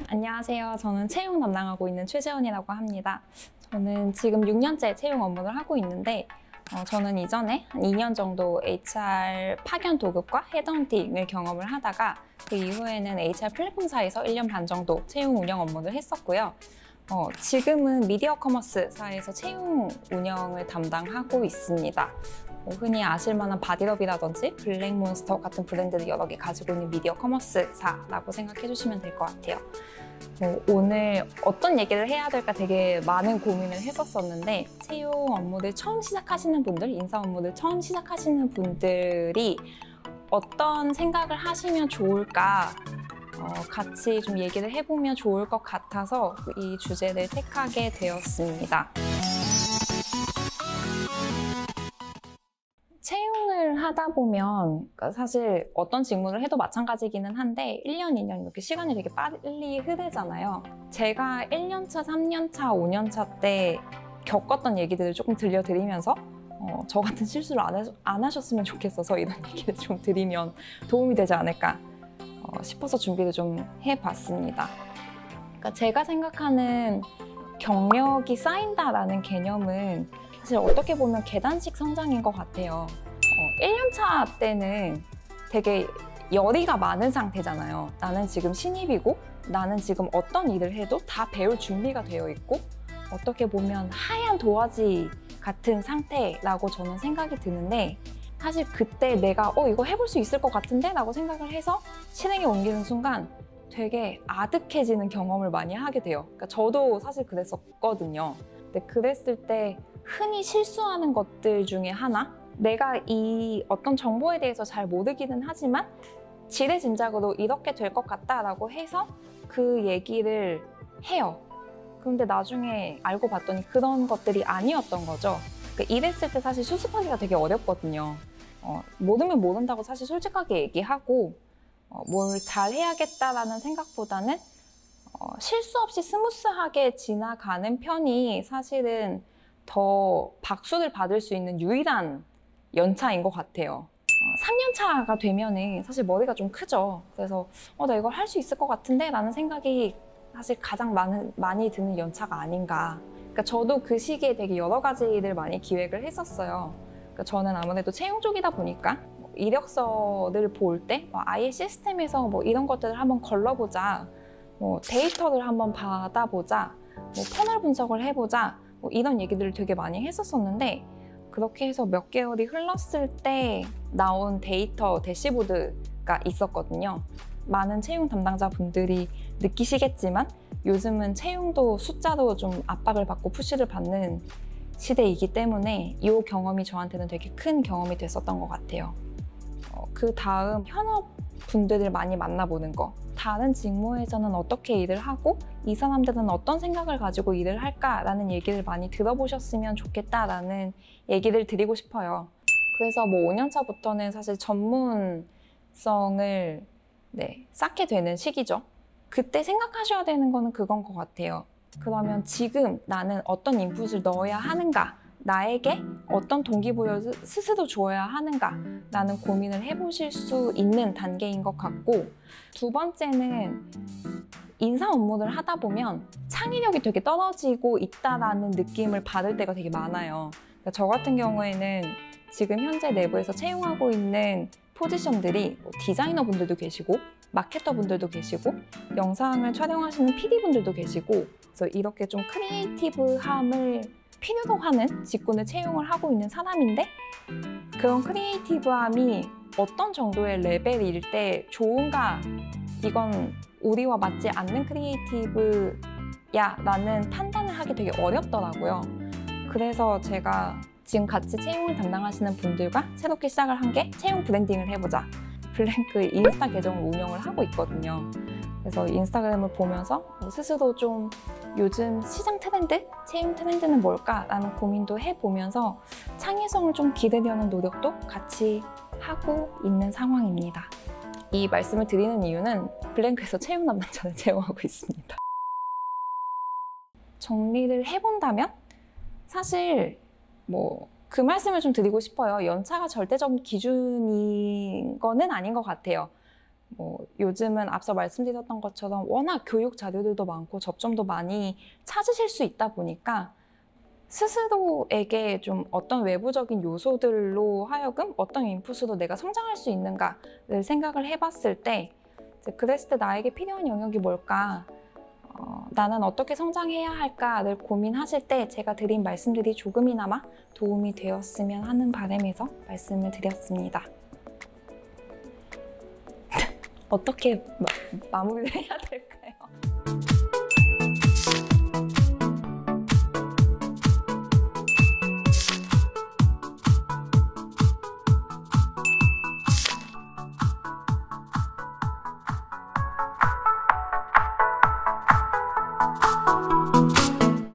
안녕하세요. 저는 채용 담당하고 있는 최재원이라고 합니다. 저는 지금 6년째 채용 업무를 하고 있는데 저는 이전에 한 2년 정도 HR 파견 도급과 헤드헌팅을 경험을 하다가 그 이후에는 HR 플랫폼사에서 1년 반 정도 채용 운영 업무를 했었고요. 지금은 미디어 커머스사에서 채용 운영을 담당하고 있습니다. 흔히 아실 만한 바디럽이라든지 블랙몬스터 같은 브랜드를 여러 개 가지고 있는 미디어 커머스사라고 생각해 주시면 될 것 같아요. 오늘 어떤 얘기를 해야 될까 되게 많은 고민을 했었었는데 채용 업무를 처음 시작하시는 분들, 인사 업무를 처음 시작하시는 분들이 어떤 생각을 하시면 좋을까 같이 좀 얘기를 해보면 좋을 것 같아서 이 주제를 택하게 되었습니다. 채용을 하다 보면 사실 어떤 직무를 해도 마찬가지기는 한데 1년, 2년 이렇게 시간이 되게 빨리 흐르잖아요. 제가 1년차, 3년차, 5년차 때 겪었던 얘기들을 조금 들려드리면서 저 같은 실수를 안 하셨으면 좋겠어서 이런 얘기를 좀 드리면 도움이 되지 않을까 싶어서 준비를 좀 해봤습니다. 그러니까 제가 생각하는 경력이 쌓인다라는 개념은 사실 어떻게 보면 계단식 성장인 것 같아요. 1년차 때는 되게 열의가 많은 상태잖아요. 나는 지금 신입이고 나는 지금 어떤 일을 해도 다 배울 준비가 되어 있고 어떻게 보면 하얀 도화지 같은 상태라고 저는 생각이 드는데 사실 그때 내가 이거 해볼 수 있을 것 같은데? 라고 생각을 해서 실행에 옮기는 순간 되게 아득해지는 경험을 많이 하게 돼요. 그러니까 저도 사실 그랬었거든요. 근데 그랬을 때 흔히 실수하는 것들 중에 하나? 내가 이 어떤 정보에 대해서 잘 모르기는 하지만 지레짐작으로 이렇게 될 것 같다라고 해서 그 얘기를 해요. 그런데 나중에 알고 봤더니 그런 것들이 아니었던 거죠. 그러니까 이랬을 때 사실 수습하기가 되게 어렵거든요. 모르면 모른다고 사실 솔직하게 얘기하고 뭘 잘해야겠다라는 생각보다는 실수 없이 스무스하게 지나가는 편이 사실은 더 박수를 받을 수 있는 유일한 연차인 것 같아요. 3년 차가 되면은 사실 머리가 좀 크죠. 그래서 나 이걸 할 수 있을 것 같은데? 라는 생각이 사실 가장 많이 드는 연차가 아닌가. 그러니까 저도 그 시기에 되게 여러 가지를 많이 기획을 했었어요. 그러니까 저는 아무래도 채용 쪽이다 보니까 이력서를 볼 때 아예 시스템에서 이런 것들을 한번 걸러보자. 데이터를 한번 받아보자. 패널 분석을 해보자. 이런 얘기들을 되게 많이 했었었는데 그렇게 해서 몇 개월이 흘렀을 때 나온 데이터 대시보드가 있었거든요. 많은 채용 담당자분들이 느끼시겠지만 요즘은 채용도 숫자로 좀 압박을 받고 푸시를 받는 시대이기 때문에 이 경험이 저한테는 되게 큰 경험이 됐었던 것 같아요. 그 다음 현업분들을 많이 만나보는 거. 다른 직무에서는 어떻게 일을 하고 이 사람들은 어떤 생각을 가지고 일을 할까라는 얘기를 많이 들어보셨으면 좋겠다라는 얘기를 드리고 싶어요. 그래서 5년 차부터는 사실 전문성을 쌓게 되는 시기죠. 그때 생각하셔야 되는 거는 그건 것 같아요. 그러면 지금 나는 어떤 인풋을 넣어야 하는가? 나에게 어떤 동기부여를 스스로 줘야 하는가? 라는 고민을 해보실 수 있는 단계인 것 같고 두 번째는 인사 업무를 하다 보면 창의력이 되게 떨어지고 있다라는 느낌을 받을 때가 되게 많아요. 그러니까 저 같은 경우에는 지금 현재 내부에서 채용하고 있는 포지션들이 디자이너 분들도 계시고 마케터 분들도 계시고 영상을 촬영하시는 PD 분들도 계시고 그래서 이렇게 좀 크리에이티브함을 필요로 하는 직군을 채용을 하고 있는 사람인데 그런 크리에이티브함이 어떤 정도의 레벨일 때 좋은가 이건 우리와 맞지 않는 크리에이티브야 라는 판단을 하기 되게 어렵더라고요. 그래서 제가 지금 같이 채용을 담당하시는 분들과 새롭게 시작을 한 게 채용 브랜딩을 해보자. 블랭크 인스타 계정을 운영을 하고 있거든요. 그래서 인스타그램을 보면서 스스로 좀 요즘 시장 트렌드? 채용 트렌드는 뭘까? 라는 고민도 해보면서 창의성을 좀 기르려는 노력도 같이 하고 있는 상황입니다. 이 말씀을 드리는 이유는 블랭크에서 채용 담당자를 채용하고 있습니다. 정리를 해본다면 사실 그 말씀을 좀 드리고 싶어요. 연차가 절대적인 기준인 거는 아닌 것 같아요. 뭐 요즘은 앞서 말씀드렸던 것처럼 워낙 교육 자료들도 많고 접점도 많이 찾으실 수 있다 보니까 스스로에게 좀 어떤 외부적인 요소들로 하여금 어떤 인풋으로 내가 성장할 수 있는가를 생각을 해봤을 때 이제 그랬을 때 나에게 필요한 영역이 뭘까? 나는 어떻게 성장해야 할까를 고민하실 때 제가 드린 말씀들이 조금이나마 도움이 되었으면 하는 바람에서 말씀을 드렸습니다. 어떻게 마무리를 해야 될까?